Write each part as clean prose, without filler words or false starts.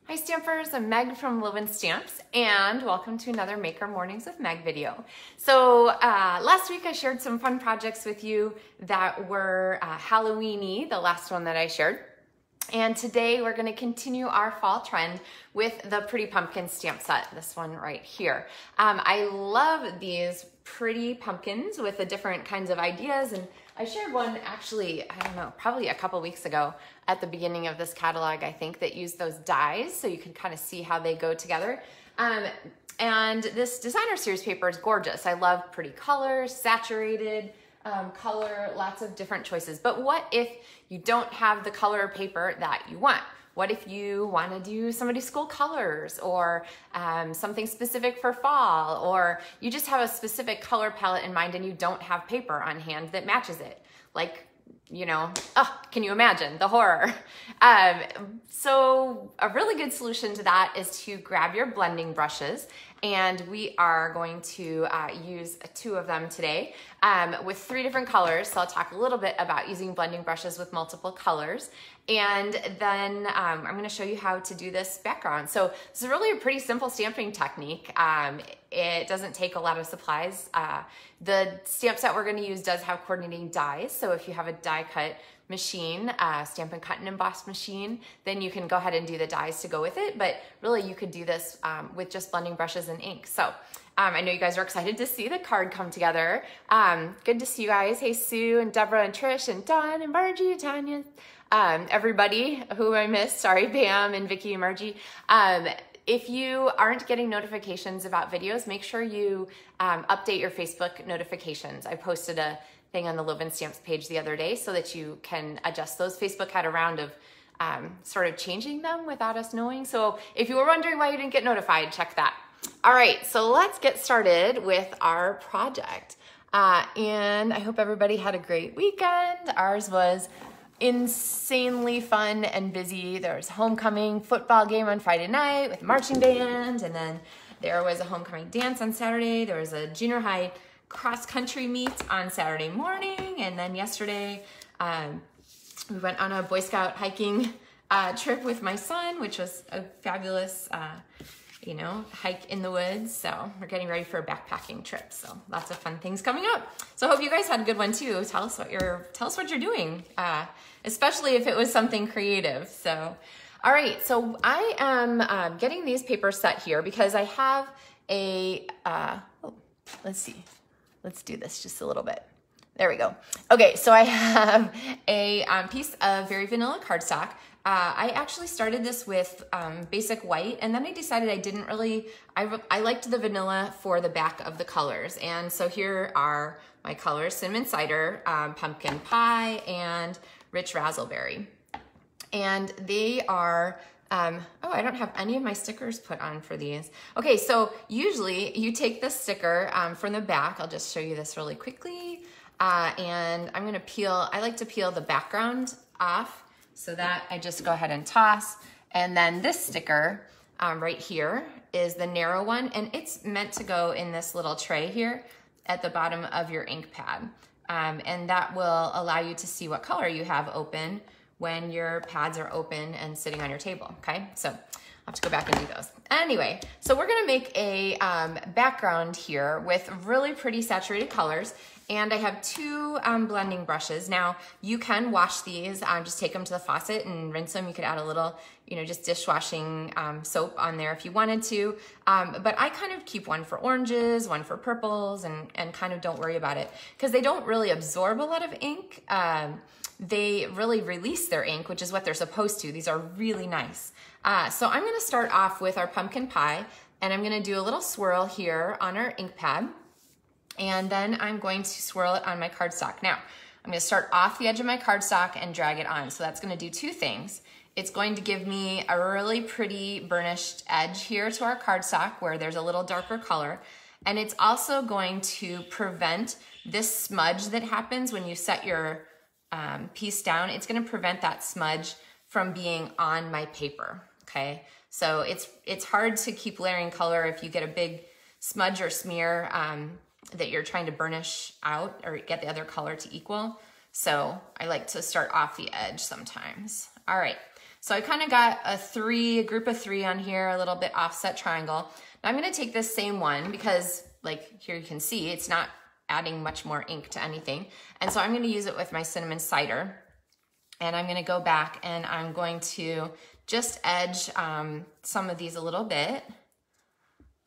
Hi Stampers, I'm Meg from Live & Stamps and welcome to another Maker Mornings with Meg video. So last week I shared some fun projects with you that were Halloween-y, the last one that I shared. And today we're going to continue our fall trend with the Pretty Pumpkin stamp set, this one right here. I love these pretty pumpkins with the different kinds of ideas, and I shared one actually, I don't know, probably a couple weeks ago at the beginning of this catalog, I think, that used those dies so you can kind of see how they go together. And this designer series paper is gorgeous. I love pretty colors, saturated color, lots of different choices. But what if you don't have the color paper that you want? What if you want to do somebody's school colors or something specific for fall, or you just have a specific color palette in mind and you don't have paper on hand that matches it? Like, you know, can you imagine the horror? So a really good solution to that is to grab your blending brushes, and we are going to use 2 of them today with 3 different colors. So I'll talk a little bit about using blending brushes with multiple colors, and then I'm going to show you how to do this background. So this is really a pretty simple stamping technique. It doesn't take a lot of supplies. The stamp set we're going to use does have coordinating dies, so if you have a die cut machine, Stampin' Cut and Emboss machine, then you can go ahead and do the dies to go with it, but really you could do this with just blending brushes and ink. So I know you guys are excited to see the card come together. Good to see you guys. Hey, Sue and Deborah and Trish and Dawn and Margie and Tanya, everybody who I missed, sorry, Pam and Vicky and Margie. If you aren't getting notifications about videos, make sure you update your Facebook notifications. I posted a thing on the Live & Stamps page the other day so that you can adjust those. Facebook had a round of sort of changing them without us knowing. So if you were wondering why you didn't get notified, check that. All right, so let's get started with our project. And I hope everybody had a great weekend. Ours was insanely fun and busy. There was a homecoming football game on Friday night with marching band, and then there was a homecoming dance on Saturday. There was a junior high cross-country meet on Saturday morning, and then yesterday we went on a Boy Scout hiking trip with my son, which was a fabulous hike in the woods. So we're getting ready for a backpacking trip. So lots of fun things coming up. So I hope you guys had a good one too. Tell us what you're doing, especially if it was something creative. So, all right. So I am getting these papers set here because I have a, let's see. Let's do this just a little bit. There we go. Okay, so I have a piece of very vanilla cardstock. I actually started this with basic white, and then I decided I didn't really, I liked the vanilla for the back of the colors. And so here are my colors: Cinnamon Cider, Pumpkin Pie, and Rich Razzleberry. And they are, oh, I don't have any of my stickers put on for these. Okay, so usually you take the sticker from the back. I'll just show you this really quickly. And I'm gonna peel, I like to peel the background off, so that I just go ahead and toss. And then this sticker right here is the narrow one, and it's meant to go in this little tray here at the bottom of your ink pad. And that will allow you to see what color you have open when your pads are open and sitting on your table, okay? So I'll have to go back and do those. Anyway, so we're gonna make a background here with really pretty saturated colors, and I have 2 blending brushes. Now, you can wash these, just take them to the faucet and rinse them. You could add a little, just dishwashing soap on there if you wanted to, but I kind of keep one for oranges, one for purples, and kind of don't worry about it, because they don't really absorb a lot of ink. They really release their ink, which is what they're supposed to. These are really nice. So I'm gonna start off with our pumpkin pie, and I'm gonna do a little swirl here on our ink pad, and then I'm going to swirl it on my cardstock. Now, I'm gonna start off the edge of my cardstock and drag it on. So that's gonna do 2 things. It's going to give me a really pretty burnished edge here to our cardstock where there's a little darker color, and it's also going to prevent this smudge that happens when you set your piece down. It's gonna prevent that smudge from being on my paper, okay? So it's hard to keep layering color if you get a big smudge or smear that you're trying to burnish out or get the other color to equal. So I like to start off the edge sometimes. All right, So I kind of got a group of three on here, a little bit offset triangle. Now I'm gonna take this same one because like here you can see, it's not adding much more ink to anything. And so I'm gonna use it with my cinnamon cider. And I'm gonna go back and I'm going to just edge some of these a little bit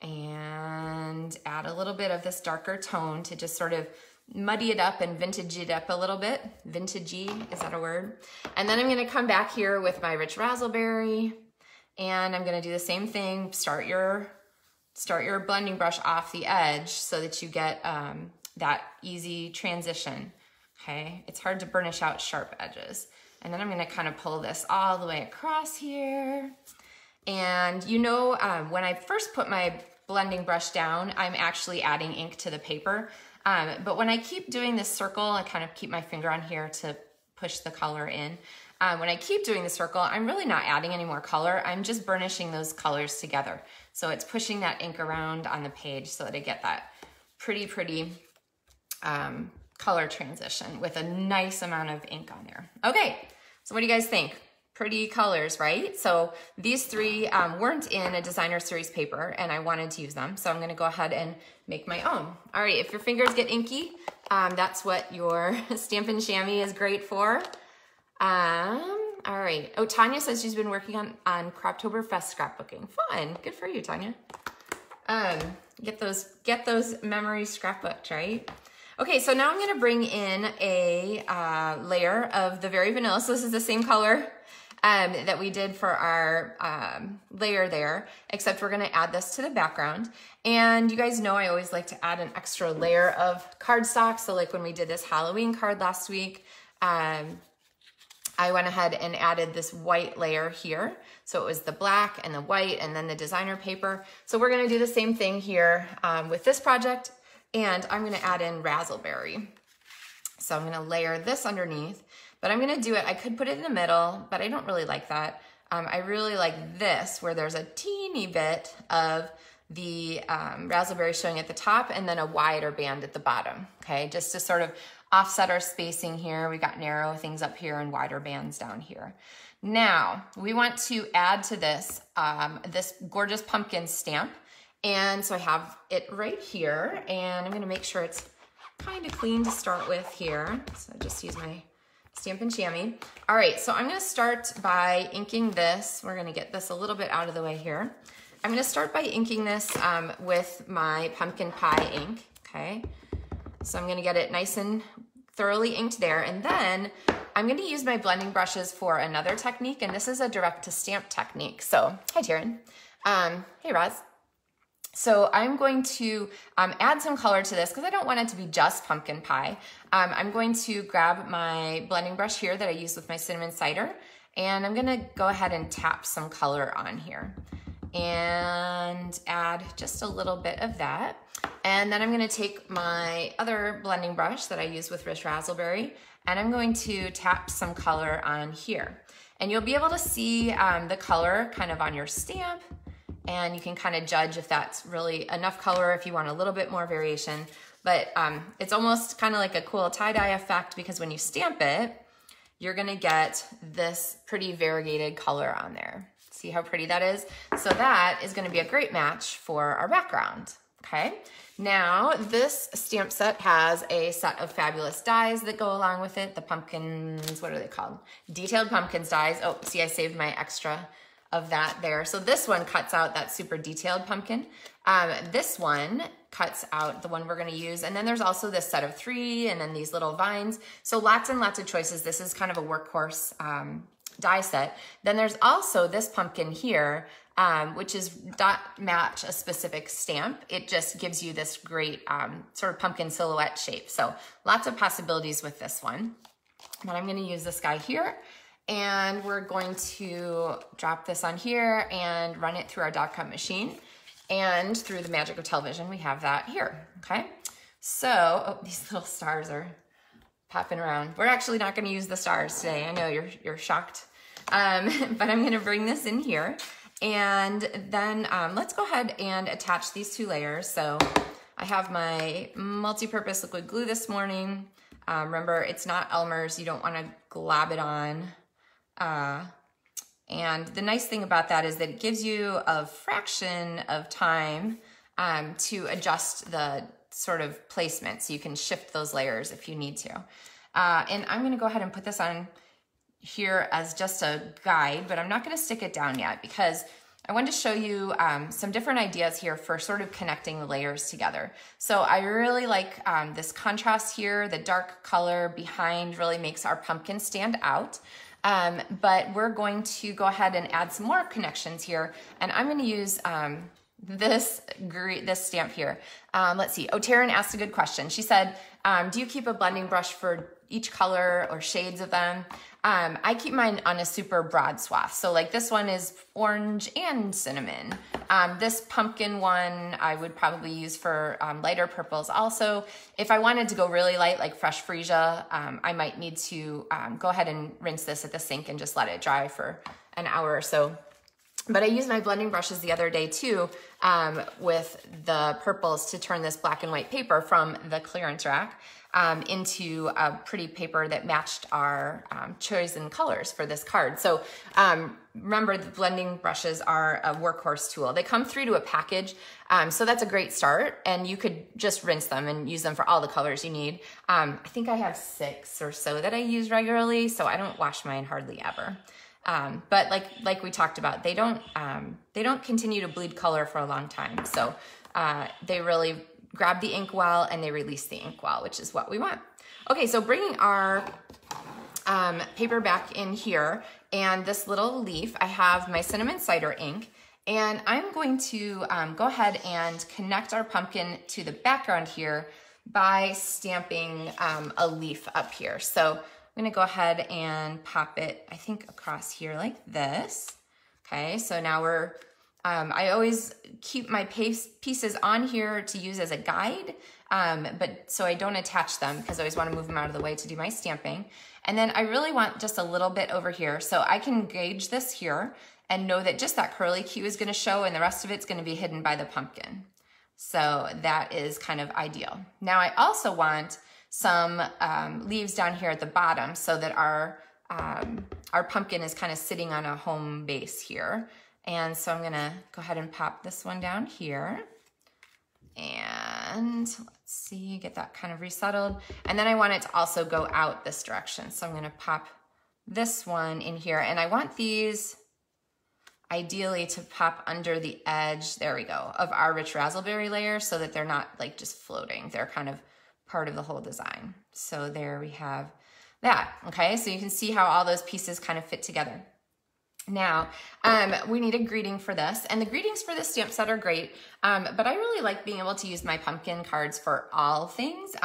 and add a little bit of this darker tone to just sort of muddy it up and vintage it up a little bit. Vintagey, is that a word? And then I'm gonna come back here with my rich raspberry and I'm gonna do the same thing. Start your blending brush off the edge so that you get that easy transition, okay? It's hard to burnish out sharp edges. And then I'm gonna kind of pull this all the way across here. And you know, when I first put my blending brush down, I'm actually adding ink to the paper. But when I keep doing this circle, I kind of keep my finger on here to push the color in. When I keep doing the circle, I'm really not adding any more color. I'm just burnishing those colors together. So it's pushing that ink around on the page so that I get that pretty color transition with a nice amount of ink on there. Okay, so what do you guys think? Pretty colors, right? So these three weren't in a designer series paper and I wanted to use them. So I'm gonna go ahead and make my own. All right, if your fingers get inky, that's what your Stampin' Chamois is great for. All right, oh, Tanya says she's been working on Croptoberfest scrapbooking. Fun, good for you, Tanya. Get those memories scrapbooked, right? Okay, so now I'm gonna bring in a layer of the Very Vanilla. So this is the same color that we did for our layer there, except we're gonna add this to the background. And you guys know I always like to add an extra layer of cardstock. So like when we did this Halloween card last week, I went ahead and added this white layer here. So it was the black and the white and then the designer paper. So we're gonna do the same thing here with this project. And I'm gonna add in raspberry. So I'm gonna layer this underneath, but I'm gonna do it, I could put it in the middle, but I don't really like that. I really like this, where there's a teeny bit of the raspberry showing at the top and then a wider band at the bottom, okay? Just to sort of offset our spacing here. We got narrow things up here and wider bands down here. Now, we want to add to this, this gorgeous pumpkin stamp. And so I have it right here and I'm gonna make sure it's kind of clean to start with here. So I just use my Stampin' Chamois. All right, so I'm gonna start by inking this. We're gonna get this a little bit out of the way here. I'm gonna start by inking this with my pumpkin pie ink, okay? So I'm gonna get it nice and thoroughly inked there. And then I'm gonna use my blending brushes for another technique, and this is a direct to stamp technique. So, hi Taryn. Hey Roz. So I'm going to add some color to this because I don't want it to be just pumpkin pie. I'm going to grab my blending brush here that I used with my cinnamon cider, and I'm gonna go ahead and tap some color on here and add just a little bit of that. And then I'm gonna take my other blending brush that I use with Rich Raspberry, and I'm going to tap some color on here. And you'll be able to see the color kind of on your stamp, and you can kind of judge if that's really enough color, if you want a little bit more variation. But it's almost kind of like a cool tie-dye effect, because when you stamp it, you're gonna get this pretty variegated color on there. See how pretty that is? So that is gonna be a great match for our background, okay? Now, this stamp set has a set of fabulous dies that go along with it. The pumpkins, what are they called? Detailed Pumpkins dies. Oh, see, I saved my extra of that there. So this one cuts out that super detailed pumpkin. This one cuts out the one we're gonna use. And then there's also this set of 3 and then these little vines. So lots and lots of choices. This is kind of a workhorse die set. Then there's also this pumpkin here, which is not match a specific stamp. It just gives you this great sort of pumpkin silhouette shape. So lots of possibilities with this one. But I'm gonna use this guy here. And we're going to drop this on here and run it through our dot cut machine. And through the magic of television, we have that here, okay? So, oh, these little stars are popping around. We're actually not gonna use the stars today. I know you're shocked. But I'm gonna bring this in here. And then let's go ahead and attach these 2 layers. So I have my multi-purpose liquid glue this morning. Remember, it's not Elmer's. You don't wanna glob it on. And the nice thing about that is that it gives you a fraction of time to adjust the sort of placement, so you can shift those layers if you need to. And I'm gonna go ahead and put this on here as just a guide, but I'm not gonna stick it down yet because I wanted to show you some different ideas here for sort of connecting the layers together. So I really like this contrast here. The dark color behind really makes our pumpkin stand out. But we're going to go ahead and add some more connections here. And I'm gonna use this stamp here. Let's see, Taryn asked a good question. She said, do you keep a blending brush for each color or shades of them? I keep mine on a super broad swath. So like this one is orange and cinnamon. This pumpkin one I would probably use for lighter purples also. If I wanted to go really light, like fresh freesia, I might need to go ahead and rinse this at the sink and just let it dry for an hour or so. But I used my blending brushes the other day too with the purples to turn this black and white paper from the clearance rack into a pretty paper that matched our chosen colors for this card. So remember, the blending brushes are a workhorse tool. They come through to a package, so that's a great start, and you could just rinse them and use them for all the colors you need. I think I have 6 or so that I use regularly, so I don't wash mine hardly ever. But like we talked about, they don't continue to bleed color for a long time. So they really grab the ink well and they release the ink well, which is what we want. Okay, so bringing our paper back in here and this little leaf, I have my cinnamon cider ink, and I'm going to go ahead and connect our pumpkin to the background here by stamping a leaf up here. So I'm gonna go ahead and pop it, I think, across here like this. Okay, so now we're, I always keep my pieces on here to use as a guide, but so I don't attach them because I always want to move them out of the way to do my stamping. And then I really want just a little bit over here, so I can gauge this here and know that just that curly Q is going to show and the rest of it's going to be hidden by the pumpkin. So that is kind of ideal. Now I also want some leaves down here at the bottom so that our pumpkin is kind of sitting on a home base here. And so I'm gonna go ahead and pop this one down here. And let's see, get that kind of resettled. And then I want it to also go out this direction. So I'm gonna pop this one in here. And I want these ideally to pop under the edge, there we go, of our rich razzleberry layer so that they're not like just floating. They're kind of part of the whole design. So there we have that, okay? So you can see how all those pieces kind of fit together. Now, we need a greeting for this, and the greetings for this stamp set are great, but I really like being able to use my pumpkin cards for all things.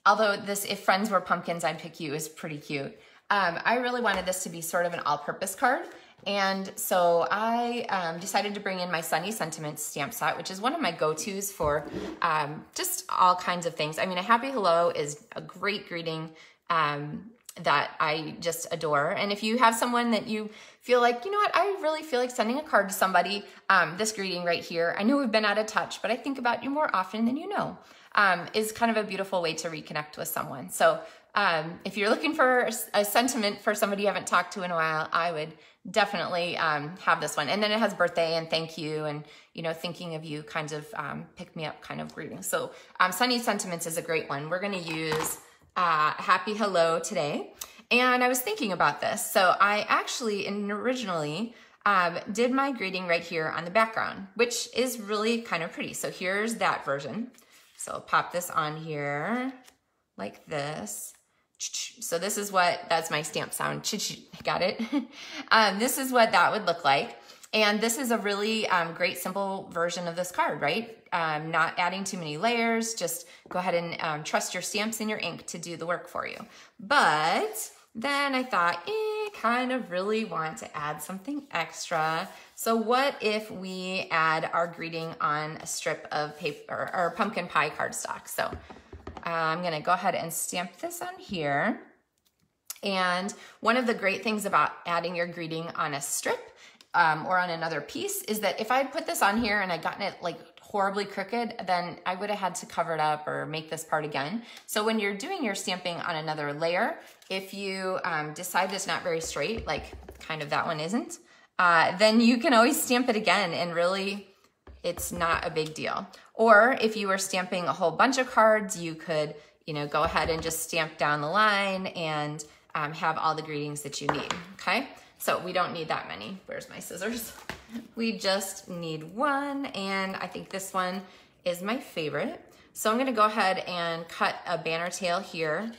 Although this, if friends were pumpkins, I'd pick you, is pretty cute. I really wanted this to be sort of an all-purpose card, and so I decided to bring in my Sunny Sentiments stamp set, which is one of my go-tos for just all kinds of things. I mean, a happy hello is a great greeting that I just adore. And if you have someone that you feel like, you know what, I really feel like sending a card to somebody, this greeting right here, I know we've been out of touch, but I think about you more often than you know, is kind of a beautiful way to reconnect with someone. So if you're looking for a sentiment for somebody you haven't talked to in a while, I would definitely have this one. And then it has birthday and thank you and, you know, thinking of you kinds of pick me up kind of greeting. So Sunny Sentiments is a great one. We're going to use Happy Hello today. And I was thinking about this. So I actually originally did my greeting right here on the background, which is really kind of pretty. So here's that version. So I'll pop this on here like this. So this is what, that's my stamp sound. Got it? This is what that would look like. And this is a really great simple version of this card, right? Not adding too many layers, just go ahead and trust your stamps and your ink to do the work for you. But then I thought, kind of really want to add something extra. So what if we add our greeting on a strip of paper or pumpkin pie cardstock? So I'm gonna go ahead and stamp this on here. And one of the great things about adding your greeting on a strip or on another piece is that if I had put this on here and I'd gotten it like horribly crooked, then I would have had to cover it up or make this part again. So when you're doing your stamping on another layer, if you decide it's not very straight, like kind of that one isn't, then you can always stamp it again and really it's not a big deal. Or if you were stamping a whole bunch of cards, you could, you know, go ahead and just stamp down the line and have all the greetings that you need, okay? So we don't need that many. Where's my scissors? We just need one, and I think this one is my favorite. So I'm gonna go ahead and cut a banner tail here,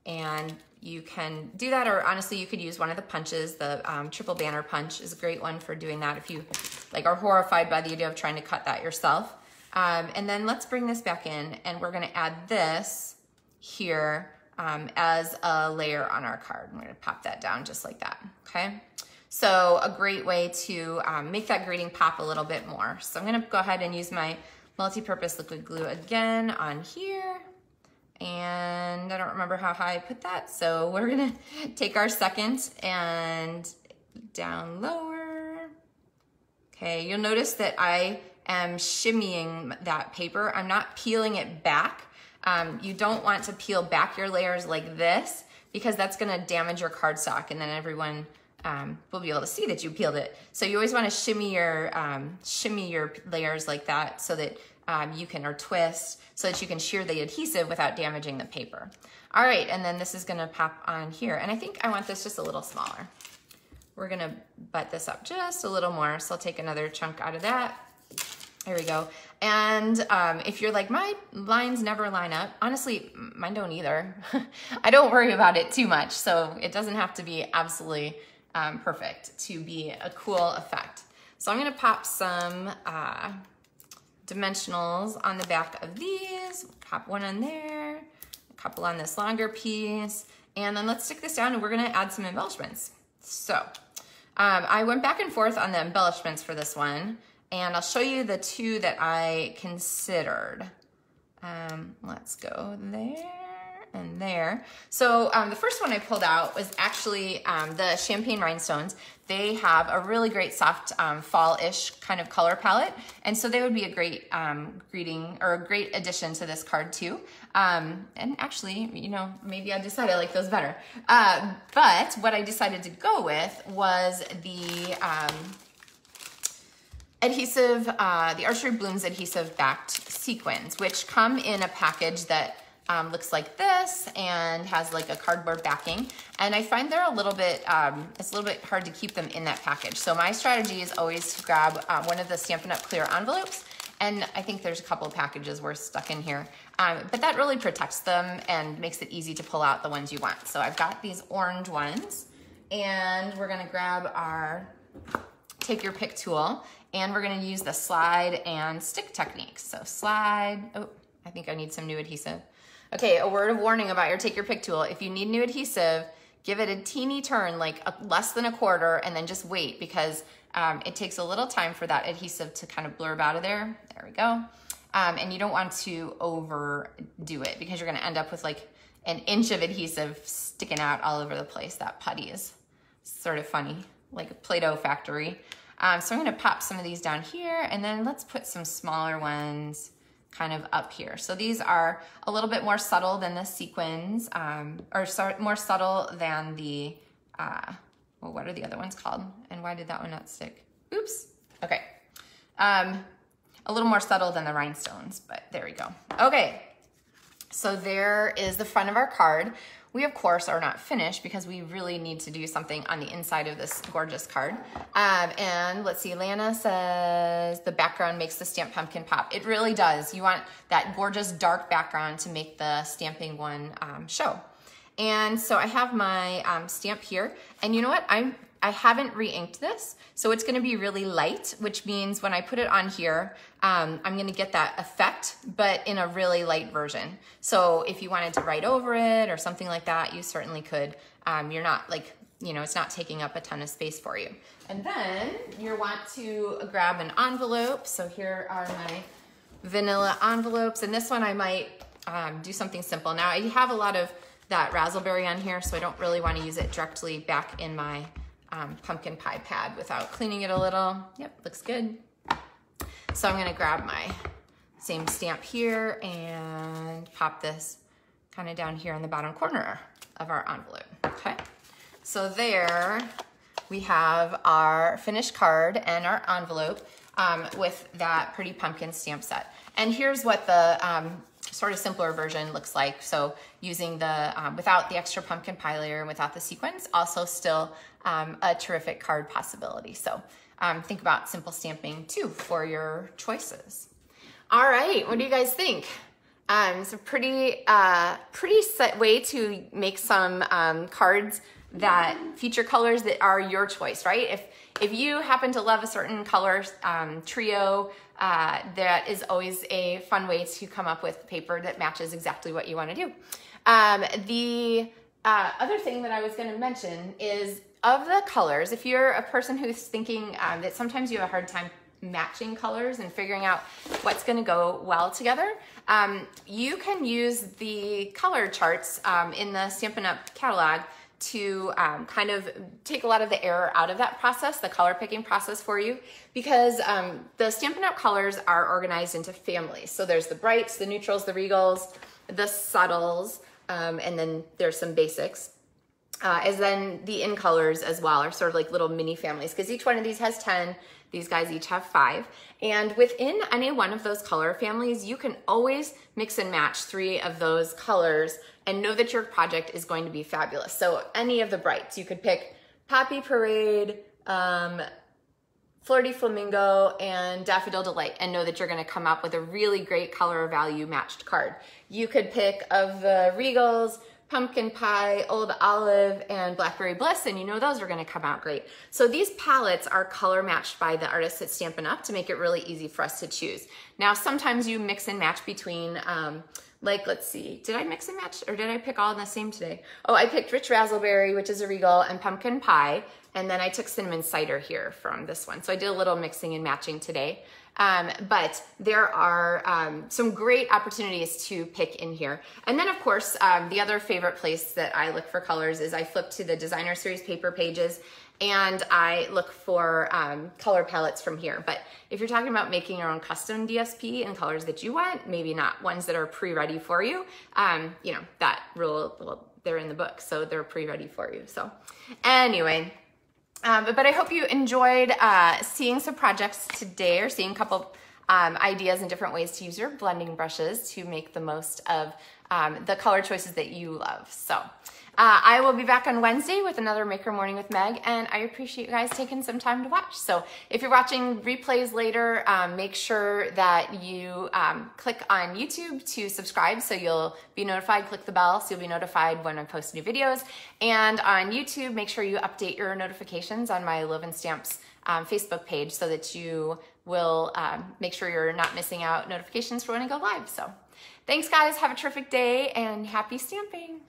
and you can do that, or honestly, you could use one of the punches. The triple banner punch is a great one for doing that if you like are horrified by the idea of trying to cut that yourself. And then let's bring this back in, and we're gonna add this here as a layer on our card. I'm gonna pop that down just like that, okay? So a great way to make that greeting pop a little bit more. So I'm gonna go ahead and use my multi-purpose liquid glue again on here. And I don't remember how high I put that. So we're gonna take our second and down lower. Okay, you'll notice that I am shimmying that paper. I'm not peeling it back. You don't want to peel back your layers like this because that's gonna damage your cardstock and then everyone will be able to see that you peeled it. So you always wanna shimmy your layers like that so that you can, or twist, so that you can shear the adhesive without damaging the paper. All right, and then this is gonna pop on here. And I think I want this just a little smaller. We're gonna butt this up just a little more. So I'll take another chunk out of that. There we go. And if you're like, my lines never line up, honestly, mine don't either. I don't worry about it too much. So it doesn't have to be absolutely perfect to be a cool effect. So I'm gonna pop some dimensionals on the back of these, pop one on there, a couple on this longer piece, and then let's stick this down and we're gonna add some embellishments. So I went back and forth on the embellishments for this one, and I'll show you the two that I considered. Let's go there and there. So the first one I pulled out was actually the Champagne Rhinestones. They have a really great soft fall-ish kind of color palette. And so they would be a great greeting or a great addition to this card too. And actually, you know, maybe I decided I like those better. But what I decided to go with was the adhesive, the Archery Blooms adhesive backed sequins, which come in a package that looks like this and has like a cardboard backing. And I find they're a little bit, it's a little bit hard to keep them in that package. So my strategy is always to grab one of the Stampin' Up! Clear envelopes. And I think there's a couple of packages worth stuck in here. But that really protects them and makes it easy to pull out the ones you want. So I've got these orange ones, and we're gonna grab our Take Your Pick tool, and we're gonna use the slide and stick technique. So slide, oh, I think I need some new adhesive. Okay, a word of warning about your Take Your Pick tool. If you need new adhesive, give it a teeny turn, like less than a quarter, and then just wait, because it takes a little time for that adhesive to kind of blurb out of there. There we go. And you don't want to overdo it because you're gonna end up with like an inch of adhesive sticking out all over the place. That putty is sort of funny, like a Play-Doh factory. So I'm gonna pop some of these down here, and then let's put some smaller ones kind of up here. So these are a little bit more subtle than the sequins, or more subtle than the, well, what are the other ones called? And why did that one not stick? Oops, okay. A little more subtle than the rhinestones, but there we go. Okay, so there is the front of our card. We, of course, are not finished because we really need to do something on the inside of this gorgeous card. And let's see, Lana says the background makes the stamped pumpkin pop. It really does. You want that gorgeous dark background to make the stamping one show. And so I have my stamp here. And you know what? I haven't re-inked this, so it's gonna be really light, which means when I put it on here, I'm gonna get that effect, but in a really light version. So if you wanted to write over it or something like that, you certainly could. You're not like, you know, it's not taking up a ton of space for you. And then you want to grab an envelope. So here are my vanilla envelopes. And this one I might do something simple. Now I have a lot of that razzleberry on here, so I don't really wanna use it directly back in my pumpkin pie pad without cleaning it a little. Yep, looks good. So I'm gonna grab my same stamp here and pop this kind of down here in the bottom corner of our envelope, okay? So there we have our finished card and our envelope with that pretty pumpkin stamp set. And here's what the sort of simpler version looks like. So using the, without the extra pumpkin pie layer and without the sequins, also still a terrific card possibility. So think about simple stamping too for your choices. All right, what do you guys think? It's a pretty set way to make some cards that feature colors that are your choice, right? If you happen to love a certain color trio, that is always a fun way to come up with paper that matches exactly what you want to do. The other thing that I was going to mention is of the colors, if you're a person who's thinking that sometimes you have a hard time matching colors and figuring out what's going to go well together, you can use the color charts in the Stampin' Up! Catalog to kind of take a lot of the error out of that process, the color picking process for you, because the Stampin' Up! Colors are organized into families. So there's the brights, the neutrals, the regals, the subtles, and then there's some basics. As then the in colors as well are sort of like little mini families, because each one of these has 10. These guys each have 5. And within any one of those color families, you can always mix and match 3 of those colors and know that your project is going to be fabulous. So any of the brights, you could pick Poppy Parade, Flirty Flamingo, and Daffodil Delight and know that you're gonna come up with a really great color value matched card. You could pick of the regals, Pumpkin Pie, Old Olive, and Blackberry Bliss, and you know those are gonna come out great. So these palettes are color matched by the artists at Stampin' Up! To make it really easy for us to choose. Now, sometimes you mix and match between, like, let's see, did I mix and match, or did I pick all in the same today? Oh, I picked Rich Razzleberry, which is a regal, and Pumpkin Pie, and then I took Cinnamon Cider here from this one. So I did a little mixing and matching today. But there are some great opportunities to pick in here. And then of course, the other favorite place that I look for colors is I flip to the Designer Series paper pages and I look for color palettes from here. But if you're talking about making your own custom DSP in colors that you want, maybe not ones that are pre-ready for you, you know, that rule, well, they're in the book, so they're pre-ready for you. So anyway, but I hope you enjoyed seeing some projects today, or seeing a couple ideas and different ways to use your blending brushes to make the most of the color choices that you love. So I will be back on Wednesday with another Maker Morning with Meg, and I appreciate you guys taking some time to watch. So if you're watching replays later, make sure that you click on YouTube to subscribe so you'll be notified. Click the bell so you'll be notified when I post new videos. And on YouTube, make sure you update your notifications on my Live and Stamps Facebook page so that you will make sure you're not missing out notifications for when I go live. So thanks guys, have a terrific day and happy stamping.